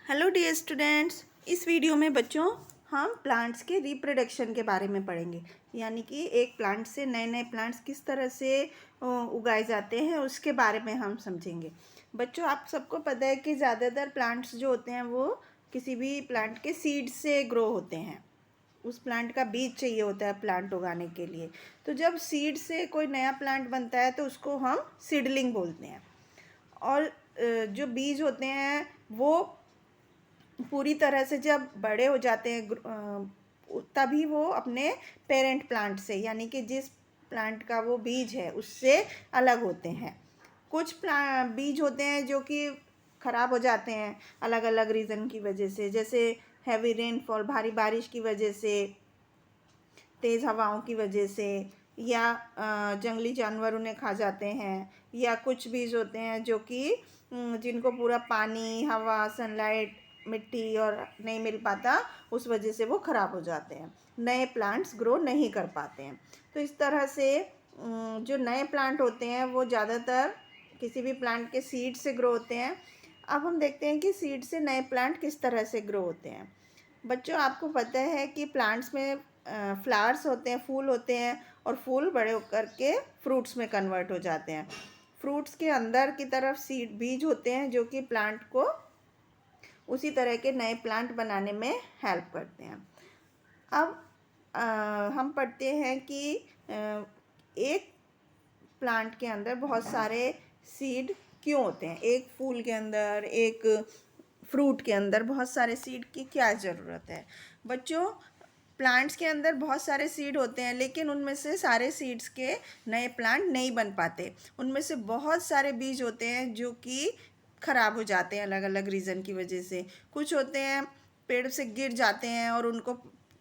Hello dear students, इस video में बच्चों हम प्लांट्स के रिप्रोडक्शन के बारे में पढ़ेंगे। यानी कि एक प्लांट से नए नए प्लांट्स किस तरह से उगाए जाते हैं उसके बारे में हम समझेंगे। बच्चों, आप सबको पता है कि ज़्यादातर प्लांट्स जो होते हैं वो किसी भी प्लांट के सीड से ग्रो होते हैं। उस प्लांट का बीज चाहिए होता है प्लांट उगाने के लिए। तो जब सीड से कोई नया प्लांट बनता है तो उसको हम सीडलिंग बोलते हैं। और जो बीज होते हैं वो पूरी तरह से जब बड़े हो जाते हैं तभी वो अपने पेरेंट प्लांट से, यानी कि जिस प्लांट का वो बीज है उससे अलग होते हैं। कुछ बीज होते हैं जो कि ख़राब हो जाते हैं अलग अलग रीज़न की वजह से, जैसे हैवी रेनफॉल, भारी बारिश की वजह से, तेज़ हवाओं की वजह से, या जंगली जानवर उन्हें खा जाते हैं, या कुछ बीज होते हैं जो कि जिनको पूरा पानी, हवा, सनलाइट, मिट्टी और नहीं मिल पाता, उस वजह से वो ख़राब हो जाते हैं, नए प्लांट्स ग्रो नहीं कर पाते हैं। तो इस तरह से जो नए प्लांट होते हैं वो ज़्यादातर किसी भी प्लांट के सीड से ग्रो होते हैं। अब हम देखते हैं कि सीड से नए प्लांट किस तरह से ग्रो होते हैं। बच्चों, आपको पता है कि प्लांट्स में फ्लावर्स होते हैं, फूल होते हैं, और फूल बड़े होकर के फ्रूट्स में कन्वर्ट हो जाते हैं। फ्रूट्स के अंदर की तरफ सीड बीज होते हैं जो कि प्लांट को उसी तरह के नए प्लांट बनाने में हेल्प करते हैं। अब हम पढ़ते हैं कि एक प्लांट के अंदर बहुत सारे सीड क्यों होते हैं। एक फूल के अंदर, एक फ्रूट के अंदर बहुत सारे सीड की क्या ज़रूरत है। बच्चों, प्लांट्स के अंदर बहुत सारे सीड होते हैं, लेकिन उनमें से सारे सीड्स के नए प्लांट नहीं बन पाते। उनमें से बहुत सारे बीज होते हैं जो कि ख़राब हो जाते हैं अलग अलग रीज़न की वजह से। कुछ होते हैं पेड़ से गिर जाते हैं और उनको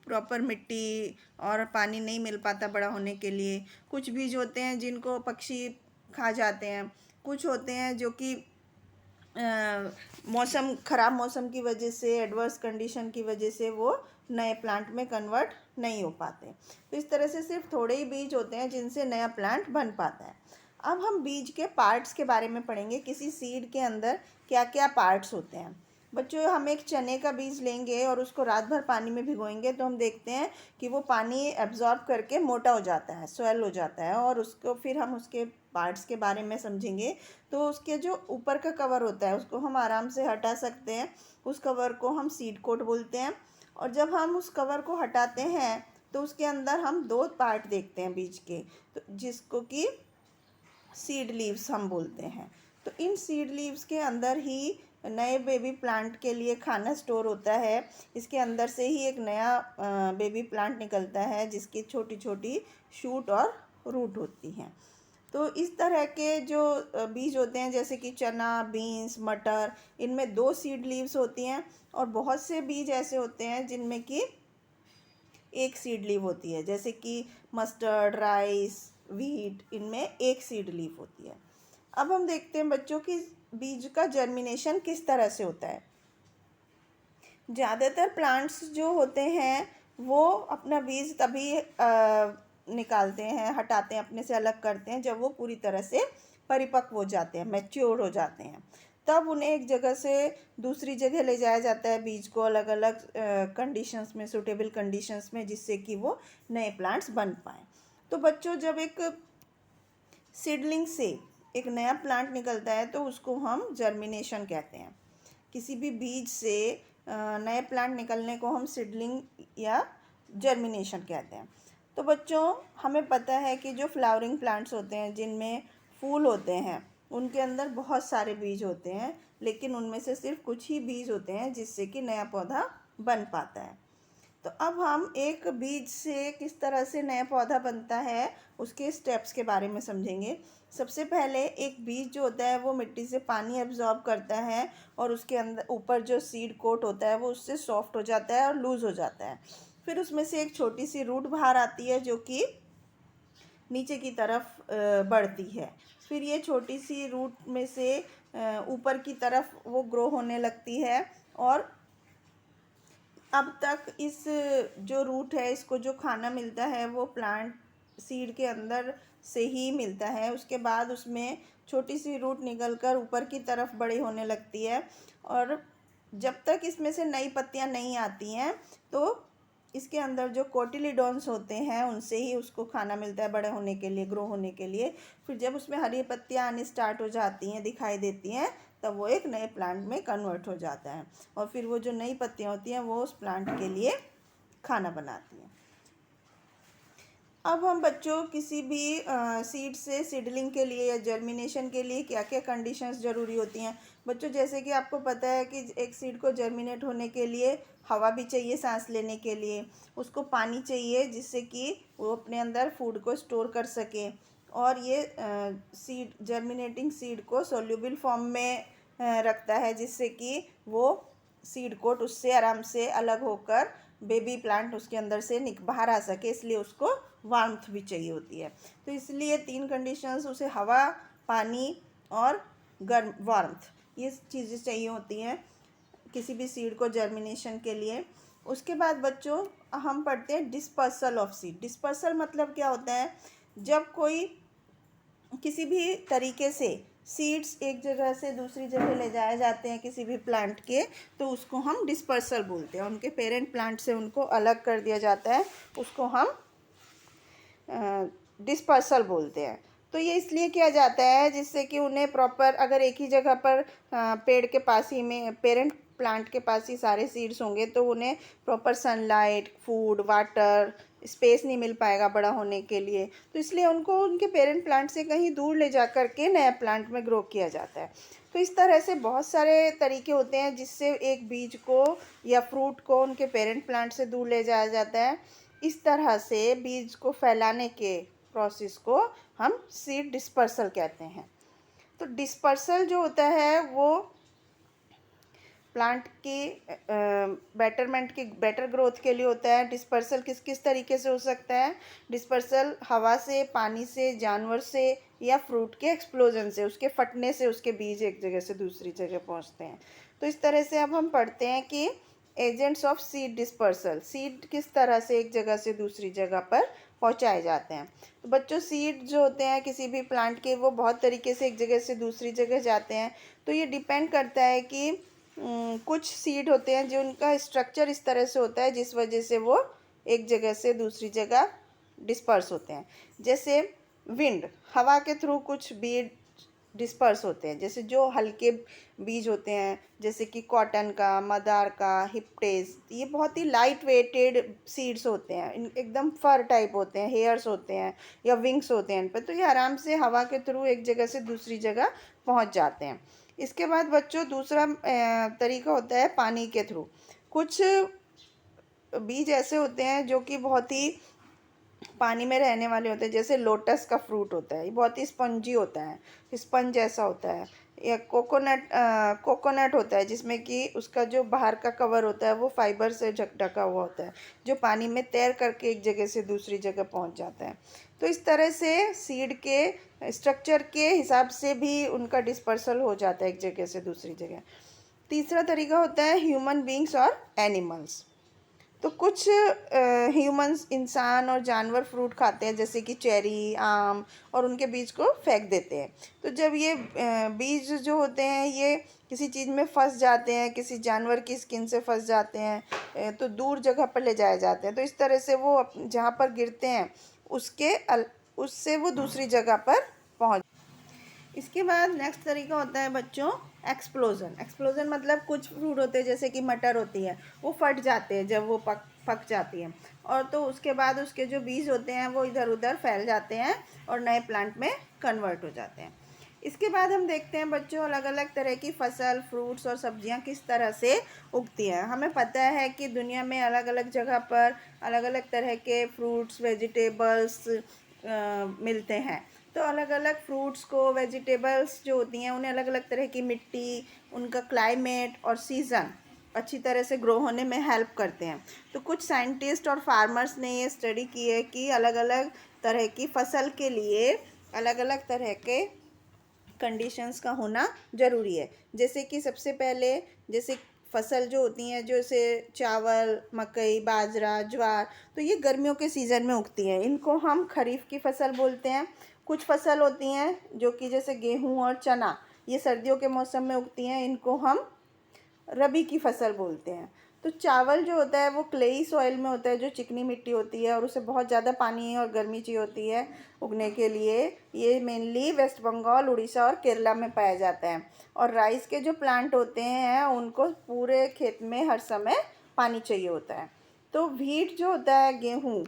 प्रॉपर मिट्टी और पानी नहीं मिल पाता बड़ा होने के लिए। कुछ बीज होते हैं जिनको पक्षी खा जाते हैं। कुछ होते हैं जो कि ख़राब मौसम की वजह से, एडवर्स कंडीशन की वजह से वो नए प्लांट में कन्वर्ट नहीं हो पाते। तो इस तरह से सिर्फ थोड़े ही बीज होते हैं जिनसे नया प्लांट बन पाता है। अब हम बीज के पार्ट्स के बारे में पढ़ेंगे। किसी सीड के अंदर क्या क्या पार्ट्स होते हैं। बच्चों, हम एक चने का बीज लेंगे और उसको रात भर पानी में भिगोएंगे तो हम देखते हैं कि वो पानी एब्जॉर्ब करके मोटा हो जाता है, स्वेल हो जाता है, और उसको फिर हम उसके पार्ट्स के बारे में समझेंगे। तो उसके जो ऊपर का कवर होता है उसको हम आराम से हटा सकते हैं। उस कवर को हम सीड कोट बोलते हैं। और जब हम उस कवर को हटाते हैं तो उसके अंदर हम दो पार्ट देखते हैं बीज के, तो जिसको कि सीड लीव्स हम बोलते हैं। तो इन सीड लीव्स के अंदर ही नए बेबी प्लांट के लिए खाना स्टोर होता है। इसके अंदर से ही एक नया बेबी प्लांट निकलता है जिसकी छोटी छोटी शूट और रूट होती हैं। तो इस तरह के जो बीज होते हैं, जैसे कि चना, बीन्स, मटर, इनमें दो सीड लीव्स होती हैं। और बहुत से बीज ऐसे होते हैं जिनमें कि एक सीड लीव होती है, जैसे कि मस्टर्ड, राइस, व्हीट, इनमें एक सीड लीव होती है। अब हम देखते हैं बच्चों कि बीज का जर्मिनेशन किस तरह से होता है। ज़्यादातर प्लांट्स जो होते हैं वो अपना बीज तभी निकालते हैं, हटाते हैं, अपने से अलग करते हैं जब वो पूरी तरह से परिपक्व हो जाते हैं, मैच्योर हो जाते हैं। तब उन्हें एक जगह से दूसरी जगह ले जाया जाता है बीज को, अलग अलग कंडीशंस में, सूटेबल कंडीशंस में, जिससे कि वो नए प्लांट्स बन पाएँ। तो बच्चों, जब एक सीडलिंग से एक नया प्लांट निकलता है तो उसको हम जर्मिनेशन कहते हैं। किसी भी बीज से नए प्लांट निकलने को हम सीडलिंग या जर्मिनेशन कहते हैं। तो बच्चों, हमें पता है कि जो फ्लावरिंग प्लांट्स होते हैं जिनमें फूल होते हैं उनके अंदर बहुत सारे बीज होते हैं, लेकिन उनमें से सिर्फ कुछ ही बीज होते हैं जिससे कि नया पौधा बन पाता है। तो अब हम एक बीज से किस तरह से नया पौधा बनता है उसके स्टेप्स के बारे में समझेंगे। सबसे पहले एक बीज जो होता है वो मिट्टी से पानी एब्जॉर्ब करता है और उसके अंदर ऊपर जो सीड कोट होता है वो उससे सॉफ्ट हो जाता है और लूज़ हो जाता है। फिर उसमें से एक छोटी सी रूट बाहर आती है जो कि नीचे की तरफ बढ़ती है। फिर ये छोटी सी रूट में से ऊपर की तरफ वो ग्रो होने लगती है। और अब तक इस जो रूट है इसको जो खाना मिलता है वो प्लांट सीड के अंदर से ही मिलता है। उसके बाद उसमें छोटी सी रूट निकलकर ऊपर की तरफ बड़ी होने लगती है और जब तक इसमें से नई पत्तियां नहीं आती हैं तो इसके अंदर जो कोटिलीडॉन्स होते हैं उनसे ही उसको खाना मिलता है बड़े होने के लिए, ग्रो होने के लिए। फिर जब उसमें हरी पत्तियां आनी स्टार्ट हो जाती हैं, दिखाई देती हैं, तब वो एक नए प्लांट में कन्वर्ट हो जाता है और फिर वो जो नई पत्तियां होती हैं वो उस प्लांट के लिए खाना बनाती हैं। अब हम बच्चों किसी भी सीड से सीडलिंग के लिए या जर्मिनेशन के लिए क्या क्या कंडीशंस ज़रूरी होती हैं बच्चों। जैसे कि आपको पता है कि एक सीड को जर्मिनेट होने के लिए हवा भी चाहिए सांस लेने के लिए, उसको पानी चाहिए जिससे कि वो अपने अंदर फूड को स्टोर कर सके, और ये सीड जर्मिनेटिंग सीड को सोल्यूबल फॉर्म में रखता है जिससे कि वो सीड कोट उससे आराम से अलग होकर बेबी प्लांट उसके अंदर से बाहर आ सके, इसलिए उसको वार्मथ भी चाहिए होती है। तो इसलिए 3 कंडीशंस उसे हवा, पानी और गर्म वार्मथ, ये चीज़ें चाहिए होती हैं किसी भी सीड को जर्मिनेशन के लिए। उसके बाद बच्चों हम पढ़ते हैं डिस्पर्सल ऑफ सीड। डिस्पर्सल मतलब क्या होता है, जब कोई किसी भी तरीके से सीड्स एक जगह से दूसरी जगह ले जाए जाते हैं किसी भी प्लांट के, तो उसको हम डिस्पर्सल बोलते हैं। उनके पेरेंट प्लांट से उनको अलग कर दिया जाता है, उसको हम डिस्पर्सल बोलते हैं। तो ये इसलिए किया जाता है जिससे कि उन्हें प्रॉपर, अगर एक ही जगह पर पेड़ के पास ही में पेरेंट प्लांट के पास ही सारे सीड्स होंगे तो उन्हें proper sunlight, food, water, space नहीं मिल पाएगा बड़ा होने के लिए। तो इसलिए उनको उनके पेरेंट प्लांट से कहीं दूर ले जा कर के नया प्लांट में ग्रो किया जाता है। तो इस तरह से बहुत सारे तरीके होते हैं जिससे एक बीज को या फ्रूट को उनके पेरेंट प्लांट से दूर ले जाया जाता है। इस तरह से बीज को फैलाने के प्रोसेस को हम सीड डिस्पर्सल कहते हैं। तो डिस्पर्सल जो होता है वो प्लांट की बेटरमेंट की बेटर ग्रोथ के लिए होता है। डिस्पर्सल किस किस तरीके से हो सकता है, डिस्पर्सल हवा से, पानी से, जानवर से या फ्रूट के एक्सप्लोजन से, उसके फटने से उसके बीज एक जगह से दूसरी जगह पहुंचते हैं। तो इस तरह से अब हम पढ़ते हैं कि agents of seed dispersal, seed किस तरह से एक जगह से दूसरी जगह पर पहुंचाए जाते हैं। तो बच्चों सीड जो होते हैं किसी भी प्लांट के, वो बहुत तरीके से एक जगह से दूसरी जगह जाते हैं। तो ये डिपेंड करता है कि कुछ सीड होते हैं जो उनका स्ट्रक्चर इस तरह से होता है जिस वजह से वो एक जगह से दूसरी जगह डिस्पर्स होते हैं। जैसे विंड, हवा के थ्रू कुछ बीज डिस्पर्स होते हैं, जैसे जो हल्के बीज होते हैं जैसे कि कॉटन का, मदार का, हिप्टेस, ये बहुत ही लाइट वेटेड सीड्स होते हैं, एकदम फर टाइप होते हैं, हेयर्स होते हैं या विंग्स होते हैं इन पर। तो ये आराम से हवा के थ्रू एक जगह से दूसरी जगह पहुंच जाते हैं। इसके बाद बच्चों दूसरा तरीका होता है पानी के थ्रू। कुछ बीज ऐसे होते हैं जो कि बहुत ही पानी में रहने वाले होते हैं, जैसे लोटस का फ्रूट होता है, ये बहुत ही स्पंजी होता है, स्पंज जैसा होता है। या कोकोनट होता है जिसमें कि उसका जो बाहर का कवर होता है वो फाइबर से ढका हुआ होता है, जो पानी में तैर करके एक जगह से दूसरी जगह पहुंच जाता है। तो इस तरह से सीड के स्ट्रक्चर के हिसाब से भी उनका डिस्पर्सल हो जाता है एक जगह से दूसरी जगह। तीसरा तरीका होता है ह्यूमन बींग्स और एनिमल्स। तो कुछ ह्यूमंस, इंसान और जानवर फ्रूट खाते हैं जैसे कि चेरी, आम, और उनके बीज को फेंक देते हैं। तो जब ये बीज जो होते हैं ये किसी चीज़ में फंस जाते हैं, किसी जानवर की स्किन से फंस जाते हैं, तो दूर जगह पर ले जाए जाते हैं। तो इस तरह से वो जहाँ पर गिरते हैं उससे वो दूसरी जगह पर पहुँच। इसके बाद नेक्स्ट तरीका होता है बच्चों एक्सप्लोजन। एक्सप्लोजन मतलब कुछ फ्रूट होते हैं जैसे कि मटर होती है, वो फट जाते हैं जब वो पक जाती है, और तो उसके बाद उसके जो बीज होते हैं वो इधर उधर फैल जाते हैं और नए प्लांट में कन्वर्ट हो जाते हैं। इसके बाद हम देखते हैं बच्चों अलग अलग तरह की फसल, फ्रूट्स और सब्जियां किस तरह से उगती हैं। हमें पता है कि दुनिया में अलग अलग जगह पर अलग अलग तरह के फ्रूट्स, वेजिटेबल्स मिलते हैं। तो अलग अलग फ्रूट्स को, वेजिटेबल्स जो होती हैं उन्हें अलग अलग तरह की मिट्टी, उनका क्लाइमेट और सीज़न अच्छी तरह से ग्रो होने में हेल्प करते हैं। तो कुछ साइंटिस्ट और फार्मर्स ने ये स्टडी की है कि अलग अलग तरह की फसल के लिए अलग अलग तरह के कंडीशंस का होना ज़रूरी है। जैसे कि सबसे पहले, जैसे फसल जो होती हैं जैसे चावल, मकई, बाजरा, ज्वार, तो ये गर्मियों के सीज़न में उगती हैं, इनको हम खरीफ की फसल बोलते हैं। कुछ फसल होती हैं जो कि जैसे गेहूँ और चना, ये सर्दियों के मौसम में उगती हैं, इनको हम रबी की फसल बोलते हैं। तो चावल जो होता है वो क्लेई सॉइल में होता है, जो चिकनी मिट्टी होती है और उसे बहुत ज़्यादा पानी और गर्मी चाहिए होती है उगने के लिए। ये मेनली वेस्ट बंगाल, उड़ीसा और केरला में पाया जाता है। और राइस के जो प्लांट होते हैं उनको पूरे खेत में हर समय पानी चाहिए होता है। तो व्हीट जो होता है, गेहूँ,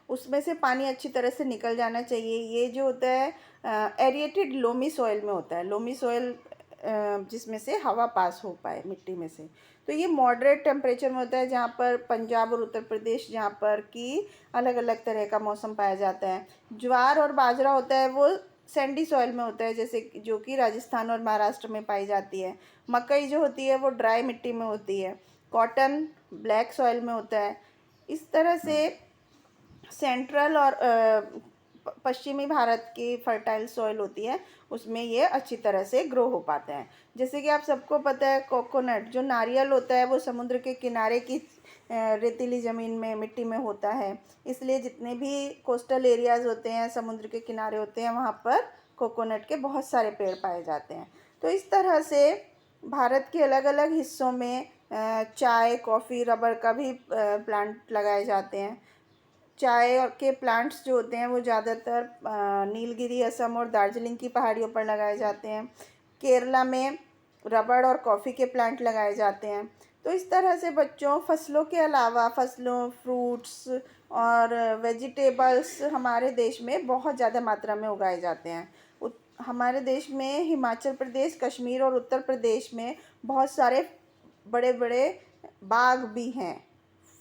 उसमें से पानी अच्छी तरह से निकल जाना चाहिए। ये जो होता है एरिएटेड लोमी सॉइल में होता है। लोमी सॉइल जिसमें से हवा पास हो पाए मिट्टी में से। तो ये मॉडरेट टेम्परेचर में होता है, जहाँ पर पंजाब और उत्तर प्रदेश, जहाँ पर कि अलग अलग तरह का मौसम पाया जाता है। ज्वार और बाजरा होता है वो सैंडी सॉइल में होता है, जैसे जो कि राजस्थान और महाराष्ट्र में पाई जाती है। मकई जो होती है वो ड्राई मिट्टी में होती है। कॉटन ब्लैक सॉइल में होता है। इस तरह से सेंट्रल और पश्चिमी भारत की फर्टाइल सॉइल होती है, उसमें ये अच्छी तरह से ग्रो हो पाते हैं। जैसे कि आप सबको पता है, कोकोनट जो नारियल होता है वो समुद्र के किनारे की रेतीली ज़मीन में, मिट्टी में होता है। इसलिए जितने भी कोस्टल एरियाज़ होते हैं, समुद्र के किनारे होते हैं, वहाँ पर कोकोनट के बहुत सारे पेड़ पाए जाते हैं। तो इस तरह से भारत के अलग अलग हिस्सों में चाय, कॉफ़ी, रबर का भी प्लांट लगाए जाते हैं। चाय और के प्लांट्स जो होते हैं वो ज़्यादातर नीलगिरी, असम और दार्जिलिंग की पहाड़ियों पर लगाए जाते हैं। केरला में रबड़ और कॉफ़ी के प्लांट लगाए जाते हैं। तो इस तरह से बच्चों, फसलों के अलावा फसलों, फ्रूट्स और वेजिटेबल्स हमारे देश में बहुत ज़्यादा मात्रा में उगाए जाते हैं। हमारे देश में हिमाचल प्रदेश, कश्मीर और उत्तर प्रदेश में बहुत सारे बड़े बड़े बाग भी हैं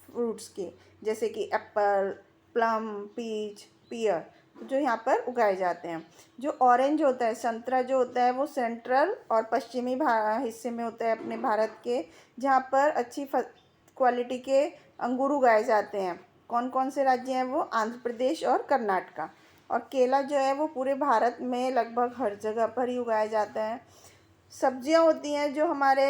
फ्रूट्स के, जैसे कि एप्पल, प्लम, पीच, पियर, जो यहाँ पर उगाए जाते हैं। जो ऑरेंज होता है, संतरा जो होता है, वो सेंट्रल और पश्चिमी हिस्से में होता है अपने भारत के, जहाँ पर अच्छी क्वालिटी के अंगूर उगाए जाते हैं। कौन कौन से राज्य हैं वो? आंध्र प्रदेश और कर्नाटका। और केला जो है वो पूरे भारत में लगभग हर जगह पर ही उगाया जाता है। सब्जियां होती हैं जो हमारे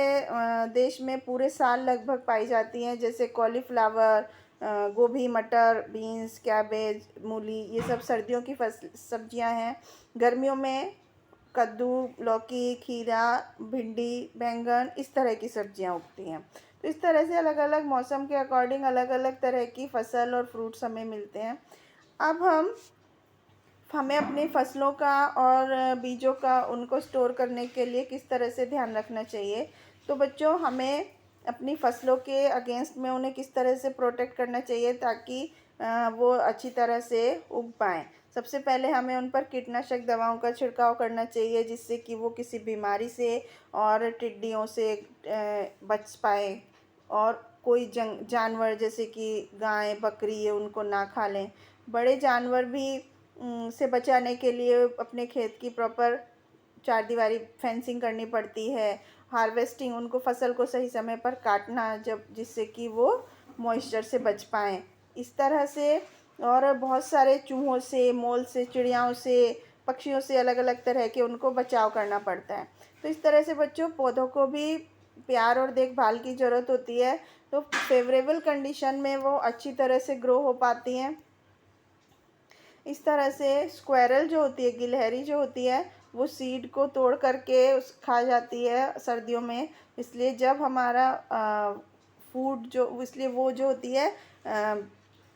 देश में पूरे साल लगभग पाई जाती हैं, जैसे कॉलीफ्लावर, गोभी, मटर, बीन्स, कैबेज, मूली, ये सब सर्दियों की सब्जियां हैं। गर्मियों में कद्दू, लौकी, खीरा, भिंडी, बैंगन, इस तरह की सब्जियां उगती हैं। तो इस तरह से अलग अलग मौसम के अकॉर्डिंग अलग अलग तरह की फसल और फ्रूट्स हमें मिलते हैं। अब हमें अपनी फसलों का और बीजों का, उनको स्टोर करने के लिए किस तरह से ध्यान रखना चाहिए। तो बच्चों, हमें अपनी फसलों के अगेंस्ट में उन्हें किस तरह से प्रोटेक्ट करना चाहिए ताकि वो अच्छी तरह से उग पाएँ। सबसे पहले हमें उन पर कीटनाशक दवाओं का छिड़काव करना चाहिए, जिससे कि वो किसी बीमारी से और टिड्डियों से बच पाए, और कोई जानवर जैसे कि गाय, बकरी, ये उनको ना खा लें। बड़े जानवर भी से बचाने के लिए अपने खेत की प्रॉपर चारदीवारी फेंसिंग करनी पड़ती है। हार्वेस्टिंग, उनको फसल को सही समय पर काटना, जब जिससे कि वो मॉइस्चर से बच पाएँ। इस तरह से और बहुत सारे चूहों से, मोल से, चिड़ियाओं से, पक्षियों से, अलग अलग तरह के उनको बचाव करना पड़ता है। तो इस तरह से बच्चों, पौधों को भी प्यार और देखभाल की ज़रूरत होती है, तो फेवरेबल कंडीशन में वो अच्छी तरह से ग्रो हो पाती हैं। इस तरह से स्क्वेरल जो होती है, गिलहरी जो होती है, वो सीड को तोड़ करके उस खा जाती है सर्दियों में। इसलिए जब हमारा फूड जो, इसलिए वो जो होती है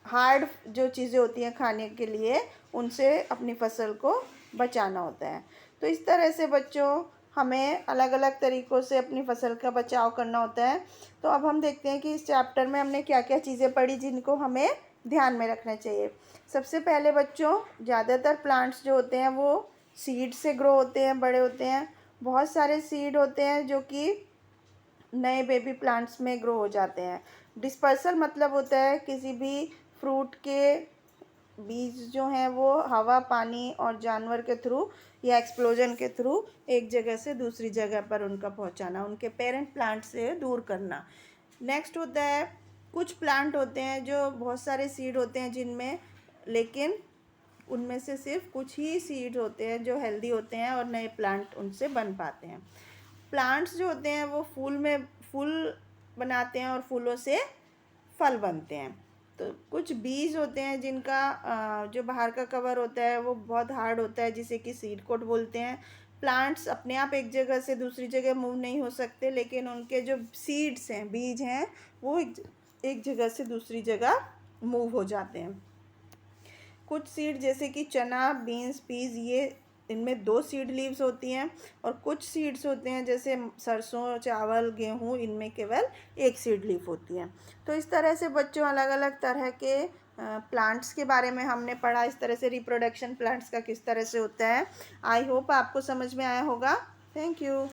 हार्ड जो चीज़ें होती हैं खाने के लिए, उनसे अपनी फसल को बचाना होता है। तो इस तरह से बच्चों, हमें अलग अलग तरीक़ों से अपनी फसल का बचाव करना होता है। तो अब हम देखते हैं कि इस चैप्टर में हमने क्या क्या चीज़ें पढ़ी जिनको हमें ध्यान में रखना चाहिए। सबसे पहले बच्चों, ज़्यादातर प्लांट्स जो होते हैं वो सीड से ग्रो होते हैं, बड़े होते हैं। बहुत सारे सीड होते हैं जो कि नए बेबी प्लांट्स में ग्रो हो जाते हैं। डिस्पर्सल मतलब होता है किसी भी फ्रूट के बीज जो हैं वो हवा, पानी और जानवर के थ्रू या एक्सप्लोजन के थ्रू एक जगह से दूसरी जगह पर उनका पहुंचाना, उनके पेरेंट प्लांट से दूर करना। नेक्स्ट होता है, कुछ प्लांट होते हैं जो बहुत सारे सीड होते हैं जिनमें, लेकिन उनमें से सिर्फ कुछ ही सीड होते हैं जो हेल्दी होते हैं और नए प्लांट उनसे बन पाते हैं। प्लांट्स जो होते हैं वो फूल बनाते हैं और फूलों से फल बनते हैं। तो कुछ बीज होते हैं जिनका जो बाहर का कवर होता है वो बहुत हार्ड होता है, जिसे कि सीड कोट बोलते हैं। प्लांट्स अपने आप एक जगह से दूसरी जगह मूव नहीं हो सकते, लेकिन उनके जो सीड्स हैं, बीज हैं, वो एक जगह से दूसरी जगह मूव हो जाते हैं। कुछ सीड जैसे कि चना, बीन्स, पीज, ये इनमें 2 सीड लीव्स होती हैं, और कुछ सीड्स होते हैं जैसे सरसों, चावल, गेहूँ, इनमें केवल 1 सीड लीफ होती है। तो इस तरह से बच्चों अलग अलग तरह के प्लांट्स के बारे में हमने पढ़ा, इस तरह से रिप्रोडक्शन प्लांट्स का किस तरह से होता है। आई होप आपको समझ में आया होगा। Thank you.